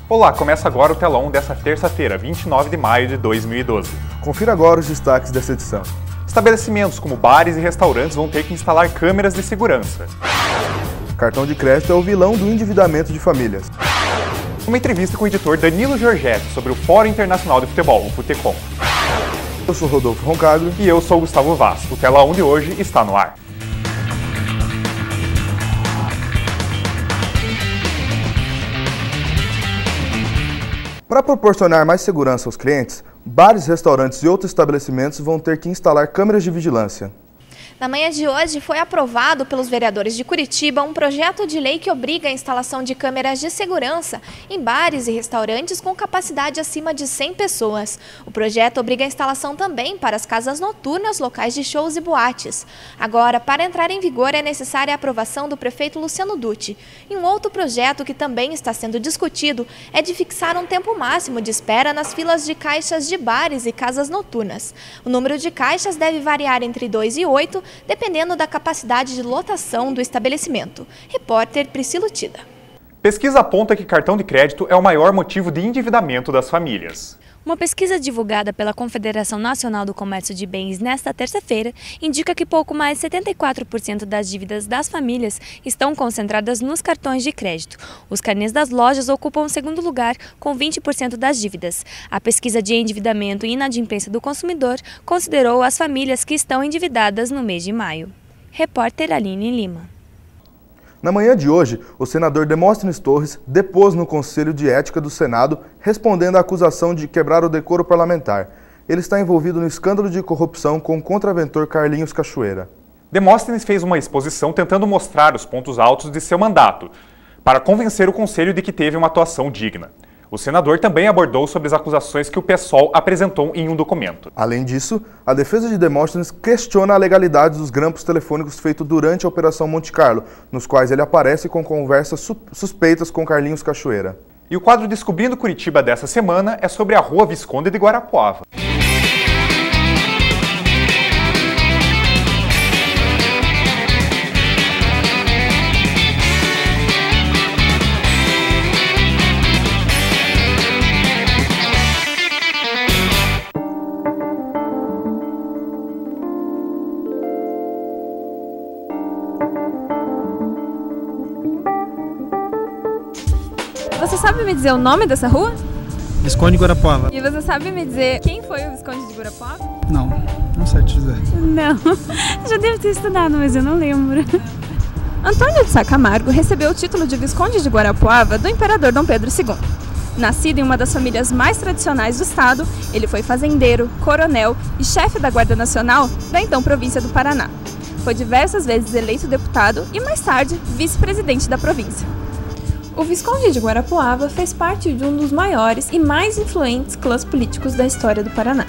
Olá, começa agora o Telão dessa terça-feira, 29 de maio de 2012. Confira agora os destaques dessa edição. Estabelecimentos como bares e restaurantes vão ter que instalar câmeras de segurança. Cartão de crédito é o vilão do endividamento de famílias. Uma entrevista com o editor Danilo Giorgetti sobre o Fórum Internacional de Futebol, o Futecom. Eu sou Rodolfo Roncaglia. E eu sou Gustavo Vaz. O Telão de hoje está no ar. Para proporcionar mais segurança aos clientes, bares, restaurantes e outros estabelecimentos vão ter que instalar câmeras de vigilância. Na manhã de hoje, foi aprovado pelos vereadores de Curitiba um projeto de lei que obriga a instalação de câmeras de segurança em bares e restaurantes com capacidade acima de 100 pessoas. O projeto obriga a instalação também para as casas noturnas, locais de shows e boates. Agora, para entrar em vigor, é necessária a aprovação do prefeito Luciano Dutti. E um outro projeto que também está sendo discutido é de fixar um tempo máximo de espera nas filas de caixas de bares e casas noturnas. O número de caixas deve variar entre 2 e 8, dependendo da capacidade de lotação do estabelecimento. Repórter Priscila Tida. Pesquisa aponta que cartão de crédito é o maior motivo de endividamento das famílias. Uma pesquisa divulgada pela Confederação Nacional do Comércio de Bens nesta terça-feira indica que pouco mais de 74% das dívidas das famílias estão concentradas nos cartões de crédito. Os carnês das lojas ocupam o segundo lugar, com 20% das dívidas. A pesquisa de endividamento e inadimplência do consumidor considerou as famílias que estão endividadas no mês de maio. Repórter Aline Lima. Na manhã de hoje, o senador Demóstenes Torres depôs no Conselho de Ética do Senado, respondendo à acusação de quebrar o decoro parlamentar. Ele está envolvido no escândalo de corrupção com o contraventor Carlinhos Cachoeira. Demóstenes fez uma exposição tentando mostrar os pontos altos de seu mandato, para convencer o Conselho de que teve uma atuação digna. O senador também abordou sobre as acusações que o PSOL apresentou em um documento. Além disso, a defesa de Demóstenes questiona a legalidade dos grampos telefônicos feitos durante a Operação Monte Carlo, nos quais ele aparece com conversas suspeitas com Carlinhos Cachoeira. E o quadro Descobrindo Curitiba dessa semana é sobre a Rua Visconde de Guarapuava. Você sabe me dizer o nome dessa rua? Visconde de Guarapuava. E você sabe me dizer quem foi o Visconde de Guarapuava? Não sei te dizer. Não, já devo ter estudado, mas eu não lembro. Antônio de Sá Camargo recebeu o título de Visconde de Guarapuava do imperador Dom Pedro II. Nascido em uma das famílias mais tradicionais do estado, ele foi fazendeiro, coronel e chefe da Guarda Nacional da então província do Paraná. Foi diversas vezes eleito deputado e, mais tarde, vice-presidente da província. O Visconde de Guarapuava fez parte de um dos maiores e mais influentes clãs políticos da história do Paraná.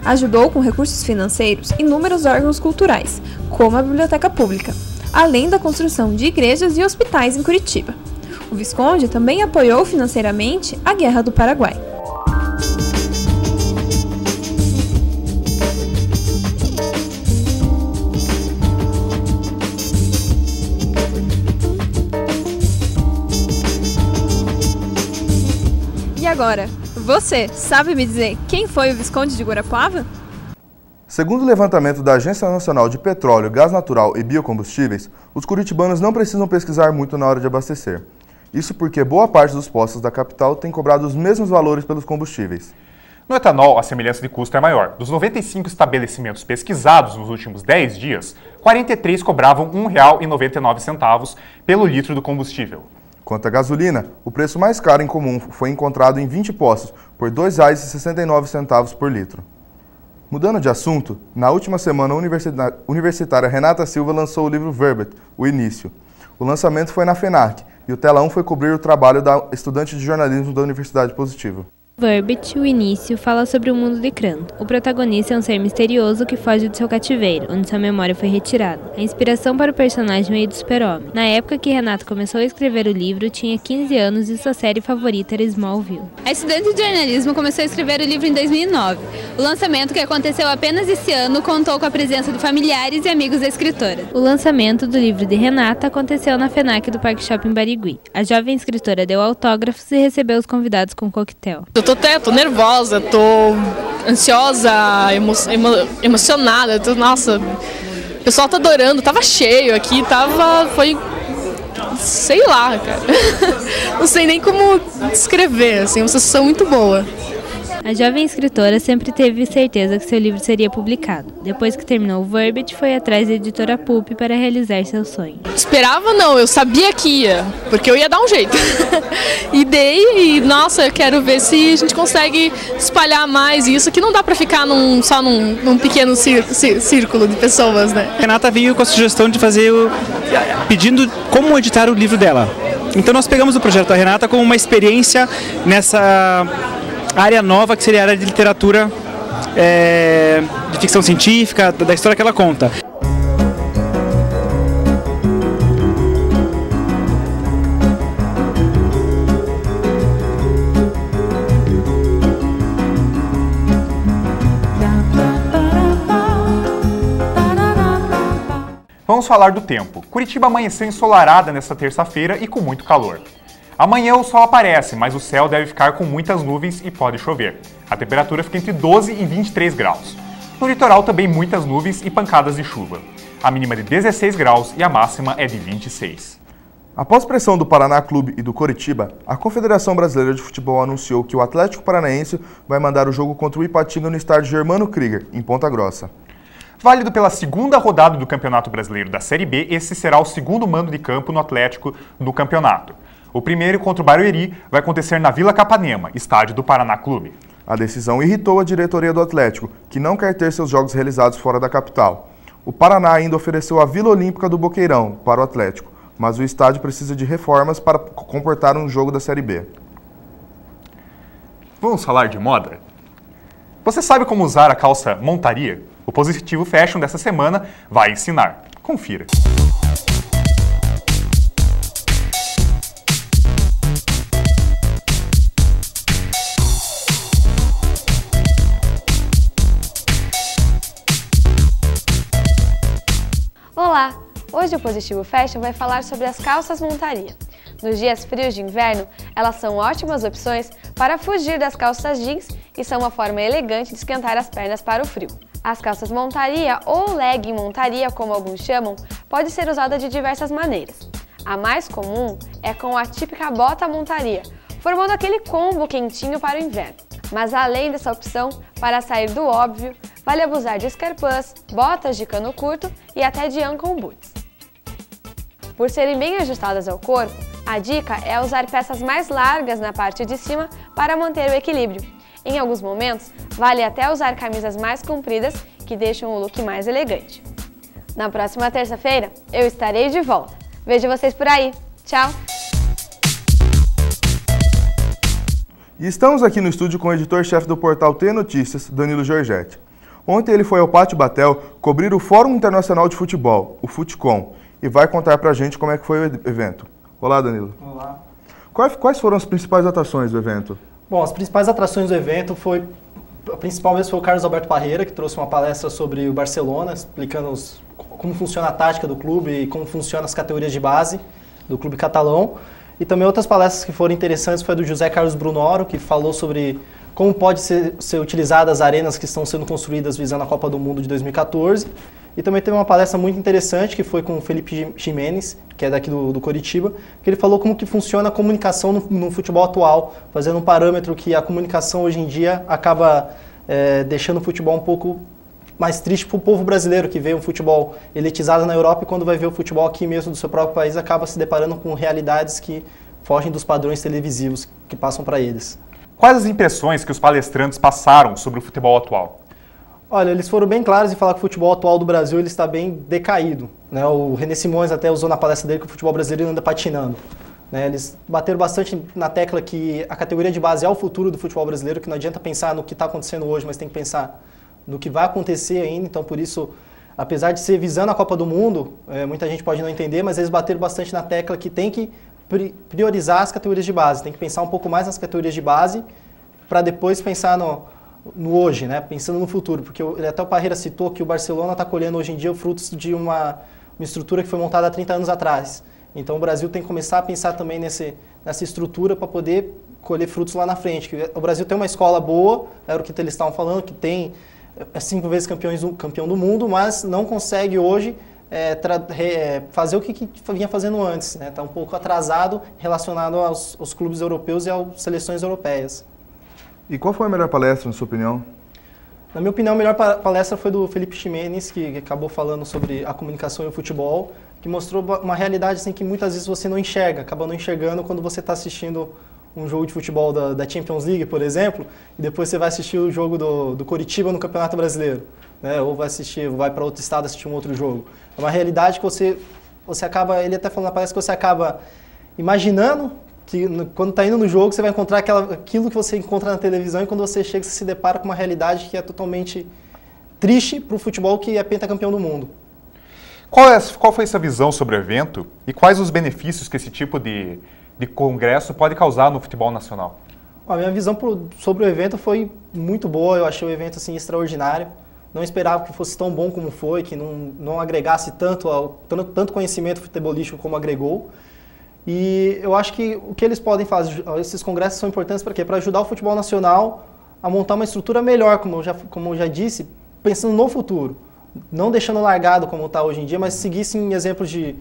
Ajudou com recursos financeiros inúmeros órgãos culturais, como a Biblioteca Pública, além da construção de igrejas e hospitais em Curitiba. O Visconde também apoiou financeiramente a Guerra do Paraguai. E agora, você sabe me dizer quem foi o Visconde de Guarapuava? Segundo o levantamento da Agência Nacional de Petróleo, Gás Natural e Biocombustíveis, os curitibanos não precisam pesquisar muito na hora de abastecer. Isso porque boa parte dos postos da capital tem cobrado os mesmos valores pelos combustíveis. No etanol, a semelhança de custo é maior. Dos 95 estabelecimentos pesquisados nos últimos 10 dias, 43 cobravam R$ 1,99 pelo litro do combustível. Quanto à gasolina, o preço mais caro em comum foi encontrado em 20 postos, por R$ 2,69 por litro. Mudando de assunto, na última semana a universitária Renata Silva lançou o livro Verbet, O Início. O lançamento foi na FENAC e o telão foi cobrir o trabalho da estudante de jornalismo da Universidade Positivo. Verbit, o início, fala sobre o mundo de Kranto. O protagonista é um ser misterioso que foge do seu cativeiro, onde sua memória foi retirada. A inspiração para o personagem veio do Super-Homem. Na época que Renato começou a escrever o livro, tinha 15 anos e sua série favorita era Smallville. A estudante de jornalismo começou a escrever o livro em 2009. O lançamento, que aconteceu apenas esse ano, contou com a presença de familiares e amigos da escritora. O lançamento do livro de Renata aconteceu na FENAC do Parque Shopping Barigui. A jovem escritora deu autógrafos e recebeu os convidados com coquetel. Tô nervosa, tô ansiosa, emocionada, nossa, o pessoal tá adorando, tava cheio aqui, foi, sei lá, cara, não sei nem como descrever, assim, uma sensação muito boa. A jovem escritora sempre teve certeza que seu livro seria publicado. Depois que terminou o Verbit, foi atrás da editora Pulp para realizar seu sonho. Esperava não, eu sabia que ia, porque eu ia dar um jeito. E nossa, eu quero ver se a gente consegue espalhar mais isso, que não dá para ficar só num pequeno círculo de pessoas, né? Renata veio com a sugestão de fazer pedindo como editar o livro dela. Então nós pegamos o projeto da Renata como uma experiência nessa área nova, que seria a área de literatura, de ficção científica, da história que ela conta. Vamos falar do tempo. Curitiba amanheceu ensolarada nesta terça-feira e com muito calor. Amanhã o sol aparece, mas o céu deve ficar com muitas nuvens e pode chover. A temperatura fica entre 12 e 23 graus. No litoral também muitas nuvens e pancadas de chuva. A mínima de 16 graus e a máxima é de 26. Após pressão do Paraná Clube e do Coritiba, a Confederação Brasileira de Futebol anunciou que o Atlético Paranaense vai mandar o jogo contra o Ipatinga no estádio Germano Krieger, em Ponta Grossa. Válido pela segunda rodada do Campeonato Brasileiro da Série B, esse será o segundo mando de campo no Atlético no campeonato. O primeiro, contra o Barueri, vai acontecer na Vila Capanema, estádio do Paraná Clube. A decisão irritou a diretoria do Atlético, que não quer ter seus jogos realizados fora da capital. O Paraná ainda ofereceu a Vila Olímpica do Boqueirão para o Atlético, mas o estádio precisa de reformas para comportar um jogo da Série B. Vamos falar de moda? Você sabe como usar a calça montaria? O Positivo Fashion dessa semana vai ensinar. Confira. Olá! Hoje o Positivo Fashion vai falar sobre as calças montaria. Nos dias frios de inverno, elas são ótimas opções para fugir das calças jeans e são uma forma elegante de esquentar as pernas para o frio. As calças montaria ou legging montaria, como alguns chamam, pode ser usada de diversas maneiras. A mais comum é com a típica bota montaria, formando aquele combo quentinho para o inverno. Mas além dessa opção, para sair do óbvio, vale abusar de escarpãs, botas de cano curto e até de ankle boots. Por serem bem ajustadas ao corpo, a dica é usar peças mais largas na parte de cima para manter o equilíbrio. Em alguns momentos, vale até usar camisas mais compridas que deixam o look mais elegante. Na próxima terça-feira, eu estarei de volta. Vejo vocês por aí. Tchau! E estamos aqui no estúdio com o editor-chefe do portal T Notícias, Danilo Giorgetti. Ontem ele foi ao Pátio Batel cobrir o Fórum Internacional de Futebol, o FUTCOM, e vai contar pra gente como é que foi o evento. Olá, Danilo. Olá. Quais foram as principais atrações do evento? Bom, as principais atrações do evento a principal mesmo foi o Carlos Alberto Parreira, que trouxe uma palestra sobre o Barcelona, explicando como funciona a tática do clube e como funcionam as categorias de base do clube catalão. E também outras palestras que foram interessantes foi a do José Carlos Brunoro, que falou sobre como pode ser utilizadas as arenas que estão sendo construídas visando a Copa do Mundo de 2014. E também teve uma palestra muito interessante que foi com o Felipe Ximenes, que é daqui do Coritiba, que ele falou como que funciona a comunicação no futebol atual, fazendo um parâmetro que a comunicação hoje em dia acaba deixando o futebol um pouco mais triste para o povo brasileiro, que vê um futebol elitizado na Europa e quando vai ver o futebol aqui mesmo do seu próprio país acaba se deparando com realidades que fogem dos padrões televisivos que passam para eles. Quais as impressões que os palestrantes passaram sobre o futebol atual? Olha, eles foram bem claros em falar que o futebol atual do Brasil ele está bem decaído, né? O René Simões até usou na palestra dele que o futebol brasileiro anda patinando. né? Eles bateram bastante na tecla que a categoria de base é o futuro do futebol brasileiro, que não adianta pensar no que está acontecendo hoje, mas tem que pensar no que vai acontecer ainda. Então, por isso, apesar de ser visando a Copa do Mundo, muita gente pode não entender, mas eles bateram bastante na tecla que tem que priorizar as categorias de base, tem que pensar um pouco mais nas categorias de base para depois pensar no hoje, né? Pensando no futuro, porque até o Parreira citou que o Barcelona está colhendo hoje em dia frutos de uma estrutura que foi montada há 30 anos atrás. Então o Brasil tem que começar a pensar também nessa estrutura para poder colher frutos lá na frente. O Brasil tem uma escola boa, era o que eles estavam falando, que tem 5 vezes campeão do mundo, mas não consegue hoje fazer o que vinha fazendo antes. Está um pouco atrasado relacionado aos clubes europeus e às seleções europeias. E qual foi a melhor palestra, na sua opinião? Na minha opinião, a melhor palestra foi do Felipe Ximenes, que acabou falando sobre a comunicação e o futebol, que mostrou uma realidade assim, que muitas vezes você não enxerga, acaba não enxergando quando você está assistindo um jogo de futebol da Champions League, por exemplo, e depois você vai assistir o jogo do Coritiba no Campeonato Brasileiro, né? Ou vai para outro estado assistir um outro jogo. É uma realidade que você acaba, ele até falou na palestra que você acaba imaginando que quando está indo no jogo você vai encontrar aquilo que você encontra na televisão, e quando você chega você se depara com uma realidade que é totalmente triste para o futebol, que é pentacampeão do mundo. Qual foi essa visão sobre o evento e quais os benefícios que esse tipo de congresso pode causar no futebol nacional? A minha visão sobre o evento foi muito boa, eu achei o evento assim, extraordinário. Não esperava que fosse tão bom como foi, que não agregasse tanto conhecimento futebolístico como agregou. E eu acho que o que eles podem fazer, esses congressos são importantes para quê? Para ajudar o futebol nacional a montar uma estrutura melhor, como eu já disse, pensando no futuro. Não deixando largado como está hoje em dia, mas seguissem exemplos de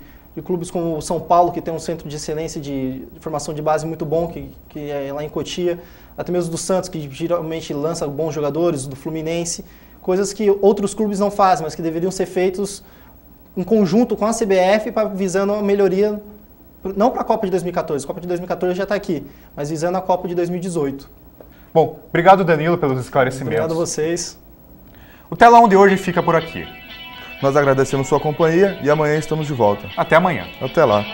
clubes como o São Paulo, que tem um centro de excelência de formação de base muito bom, que é lá em Cotia, até mesmo do Santos, que geralmente lança bons jogadores, do Fluminense, coisas que outros clubes não fazem, mas que deveriam ser feitos em conjunto com a CBF, visando a melhoria, não para a Copa de 2014, a Copa de 2014 já está aqui, mas visando a Copa de 2018. Bom, obrigado Danilo pelos esclarecimentos. Obrigado a vocês. O Telão de hoje fica por aqui. Nós agradecemos sua companhia e amanhã estamos de volta. Até amanhã. Até lá.